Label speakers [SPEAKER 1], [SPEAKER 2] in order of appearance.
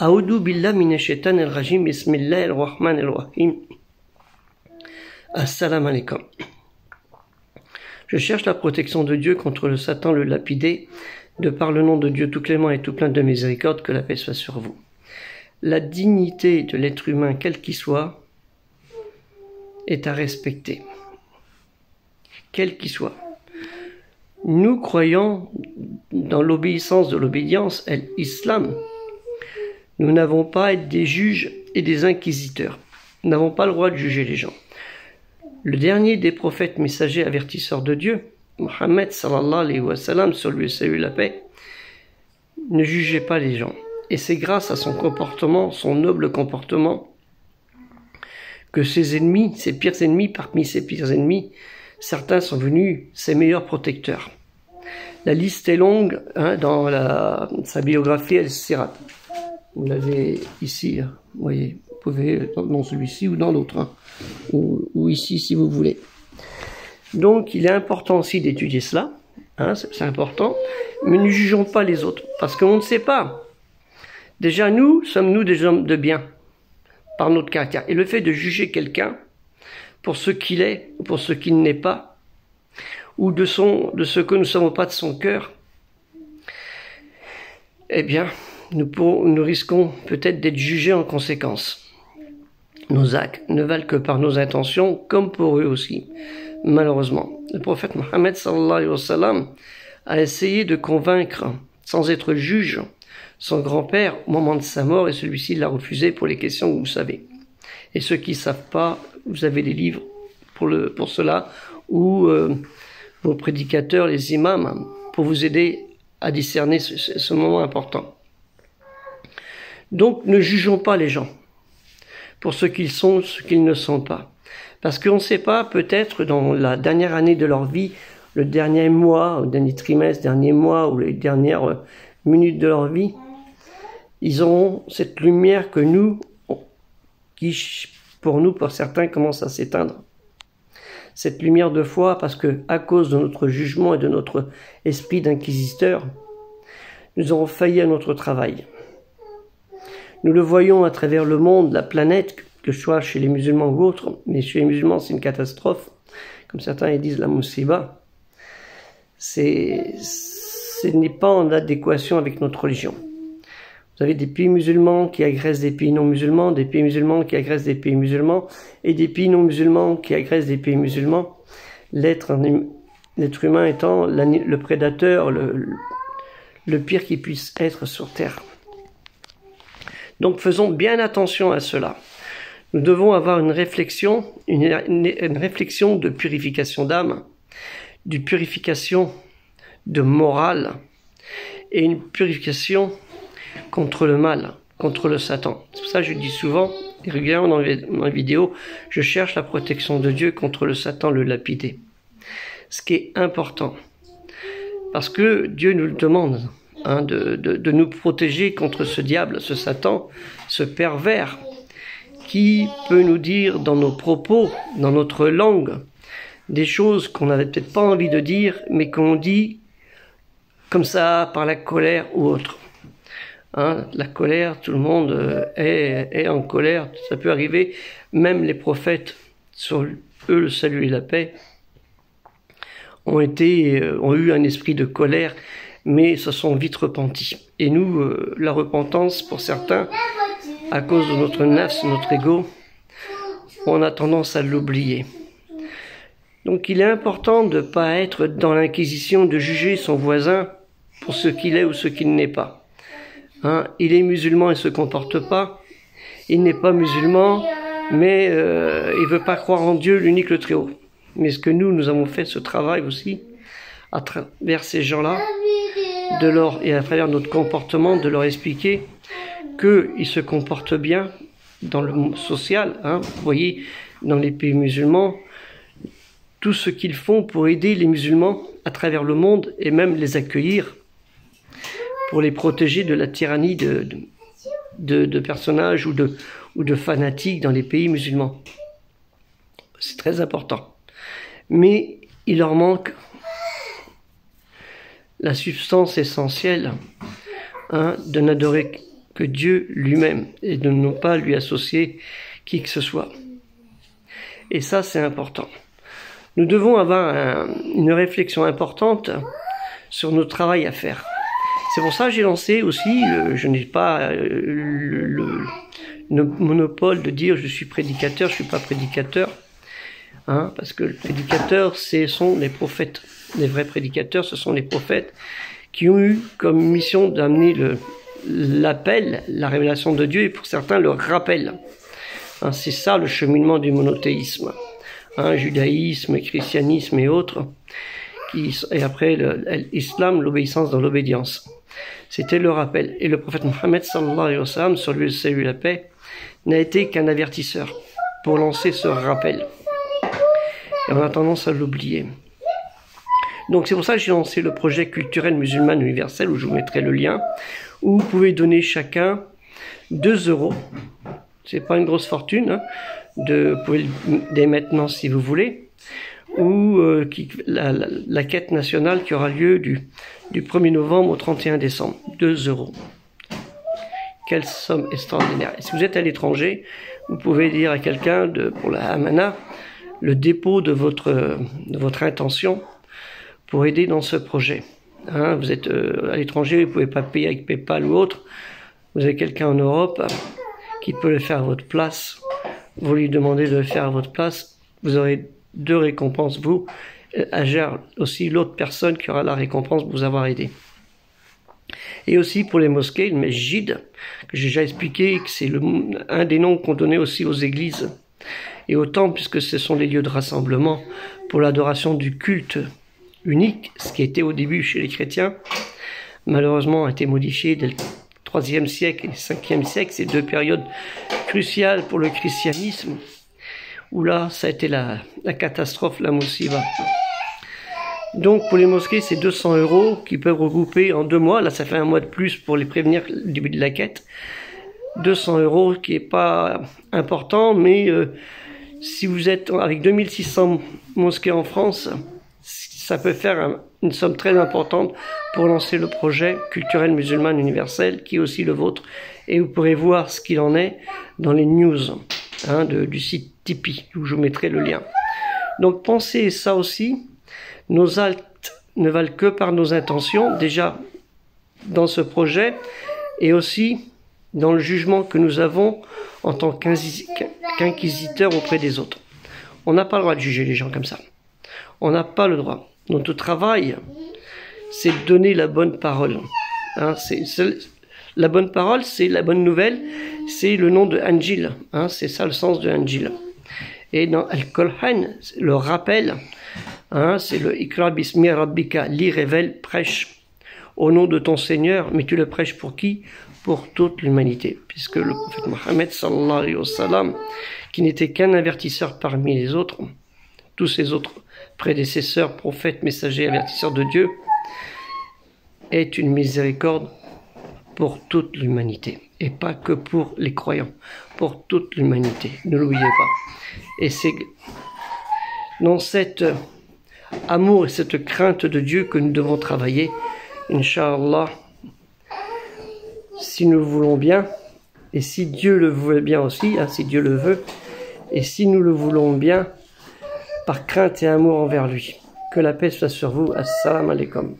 [SPEAKER 1] A'udhu billah minash shaitanir rajim, bismillahir rahmanir rahim. Assalamu alaikum. Je cherche la protection de Dieu contre le Satan, le lapidé, de par le nom de Dieu tout clément et tout plein de miséricorde, que la paix soit sur vous. La dignité de l'être humain, quel qu'il soit, est à respecter. Quel qu'il soit. Nous croyons dans l'obéissance de l'obédience, l'islam. Nous n'avons pas à être des juges et des inquisiteurs. Nous n'avons pas le droit de juger les gens. Le dernier des prophètes messagers avertisseurs de Dieu, Mohammed sallallahu alayhi wa sallam, sur lui salut la paix, ne jugeait pas les gens. Et c'est grâce à son comportement, son noble comportement, que ses ennemis, ses pires ennemis, parmi ses pires ennemis, certains sont venus ses meilleurs protecteurs. La liste est longue dans sa biographie Al-Sirat. Vous l'avez ici, vous voyez, vous pouvez dans celui-ci ou dans l'autre, ou ici si vous voulez. Donc il est important aussi d'étudier cela, c'est important, mais ne jugeons pas les autres, parce qu'on ne sait pas. Déjà sommes-nous des hommes de bien, par notre caractère. Et le fait de juger quelqu'un pour ce qu'il est, ou pour ce qu'il n'est pas, ou de ce que nous ne savons pas de son cœur, eh bien, nous risquons peut-être d'être jugés en conséquence. Nos actes ne valent que par nos intentions, comme pour eux aussi, malheureusement. Le prophète Mohammed sallallahu alayhi wa sallam a essayé de convaincre, sans être juge, son grand-père au moment de sa mort, et celui-ci l'a refusé pour les questions que vous savez. Et ceux qui ne savent pas, vous avez des livres pour cela, ou vos prédicateurs, les imams, pour vous aider à discerner ce moment important. Donc ne jugeons pas les gens pour ce qu'ils sont, ce qu'ils ne sont pas. Parce qu'on ne sait pas, peut-être dans la dernière année de leur vie, le dernier mois, le dernier trimestre, dernier mois, ou les dernières minutes de leur vie, ils auront cette lumière que qui pour nous, pour certains, commence à s'éteindre. Cette lumière de foi, parce que à cause de notre jugement et de notre esprit d'inquisiteur, nous aurons failli à notre travail. Nous le voyons à travers le monde, la planète, que ce soit chez les musulmans ou autres, mais chez les musulmans c'est une catastrophe, comme certains disent la musiba. Ce n'est pas en adéquation avec notre religion. Vous avez des pays musulmans qui agressent des pays non musulmans, des pays musulmans qui agressent des pays musulmans, et des pays non musulmans qui agressent des pays musulmans. L'être humain étant le prédateur, le pire qui puisse être sur terre. Donc faisons bien attention à cela. Nous devons avoir une réflexion de purification d'âme, de purification de morale, et une purification contre le mal, contre le Satan. C'est pour ça que je dis souvent, et régulièrement dans les vidéos, je cherche la protection de Dieu contre le Satan, le lapidé. Ce qui est important. Parce que Dieu nous le demande, de nous protéger contre ce diable, ce Satan, ce pervers, qui peut nous dire dans nos propos, dans notre langue, des choses qu'on n'avait peut-être pas envie de dire, mais qu'on dit comme ça, par la colère ou autre. La colère, tout le monde est en colère, ça peut arriver. Même les prophètes, sur eux le salut et la paix, ont eu un esprit de colère, mais se sont vite repentis. Et nous, la repentance, pour certains, à cause de notre nafs, notre ego, on a tendance à l'oublier. Donc il est important de ne pas être dans l'inquisition, de juger son voisin pour ce qu'il est ou ce qu'il n'est pas. Il est musulman et ne se comporte pas. Il n'est pas musulman, mais il ne veut pas croire en Dieu, l'unique, le Très-Haut. Mais est-ce que nous avons fait ce travail aussi, à travers ces gens-là, et à travers notre comportement, de leur expliquer qu'ils se comportent bien dans le social. Vous voyez, dans les pays musulmans, tout ce qu'ils font pour aider les musulmans à travers le monde et même les accueillir, pour les protéger de la tyrannie de personnages ou de fanatiques dans les pays musulmans. C'est très important. Mais il leur manque la substance essentielle de n'adorer que Dieu lui-même et de ne pas lui associer qui que ce soit. Et ça, c'est important. Nous devons avoir une réflexion importante sur notre travail à faire. C'est pour ça que j'ai lancé aussi, je n'ai pas le monopole de dire je suis prédicateur, je suis pas prédicateur, hein, parce que le prédicateur, ce sont les prophètes. Les vrais prédicateurs, ce sont les prophètes qui ont eu comme mission d'amener l'appel, la révélation de Dieu, et pour certains le rappel. Hein, c'est ça le cheminement du monothéisme. Hein, judaïsme, christianisme et autres, et après l'islam, l'obéissance dans l'obédience. C'était le rappel. Et le prophète Mohammed sallallahu alayhi wa sallam, sur lui le salut et la paix, n'a été qu'un avertisseur pour lancer ce rappel. Et on a tendance à l'oublier. Donc c'est pour ça que j'ai lancé le projet culturel musulman universel, où je vous mettrai le lien, où vous pouvez donner chacun 2 €. C'est pas une grosse fortune, hein. Vous pouvez dès maintenant si vous voulez, ou la quête nationale qui aura lieu du 1er novembre au 31 décembre. 2 €. Quelle somme extraordinaire. Et si vous êtes à l'étranger, vous pouvez dire à quelqu'un pour la Amana le dépôt de votre intention pour aider dans ce projet. Hein, vous êtes à l'étranger, vous ne pouvez pas payer avec PayPal ou autre. Vous avez quelqu'un en Europe qui peut le faire à votre place. Vous lui demandez de le faire à votre place. Vous aurez 2 récompenses, vous, gère aussi l'autre personne qui aura la récompense de vous avoir aidé. Et aussi pour les mosquées, le masjid, que j'ai déjà expliqué, que c'est un des noms qu'on donnait aussi aux églises et aux temples, puisque ce sont les lieux de rassemblement pour l'adoration du culte unique, ce qui était au début chez les chrétiens, malheureusement a été modifié dès le 3e siècle et le 5e siècle, ces 2 périodes cruciales pour le christianisme, où là, ça a été la catastrophe, la moussiba. Donc pour les mosquées, c'est 200 € qui peuvent regrouper en 2 mois, là ça fait 1 mois de plus pour les prévenir du début de la quête, 200 € qui est pas important, mais si vous êtes avec 2600 mosquées en France, ça peut faire une somme très importante pour lancer le projet culturel musulman universel, qui est aussi le vôtre. Et vous pourrez voir ce qu'il en est dans les news du site Tipeee, où je vous mettrai le lien. Donc pensez ça aussi, nos actes ne valent que par nos intentions, déjà dans ce projet, et aussi dans le jugement que nous avons en tant qu'inquisiteurs auprès des autres. On n'a pas le droit de juger les gens comme ça. On n'a pas le droit. Notre travail, c'est de donner la bonne parole. Hein, la bonne parole, c'est la bonne nouvelle, c'est le nom de Anjil. Hein, c'est ça le sens de Anjil. Et dans Al-Qur'an, le rappel, hein, c'est le Ikra bismi rabbika, lis, révèle, prêche au nom de ton Seigneur, mais tu le prêches pour qui? Pour toute l'humanité. Puisque le prophète Mohammed sallallahu alayhi wa sallam, qui n'était qu'un avertisseur parmi les autres, tous ses autres prédécesseurs, prophètes, messagers, avertisseurs de Dieu, est une miséricorde pour toute l'humanité. Et pas que pour les croyants, pour toute l'humanité. Ne l'oubliez pas. Et c'est dans cet amour et cette crainte de Dieu que nous devons travailler, Inch'Allah, si nous le voulons bien, et si Dieu le veut bien aussi, hein, si Dieu le veut, et si nous le voulons bien, par crainte et amour envers lui. Que la paix soit sur vous. Assalamu alaikum.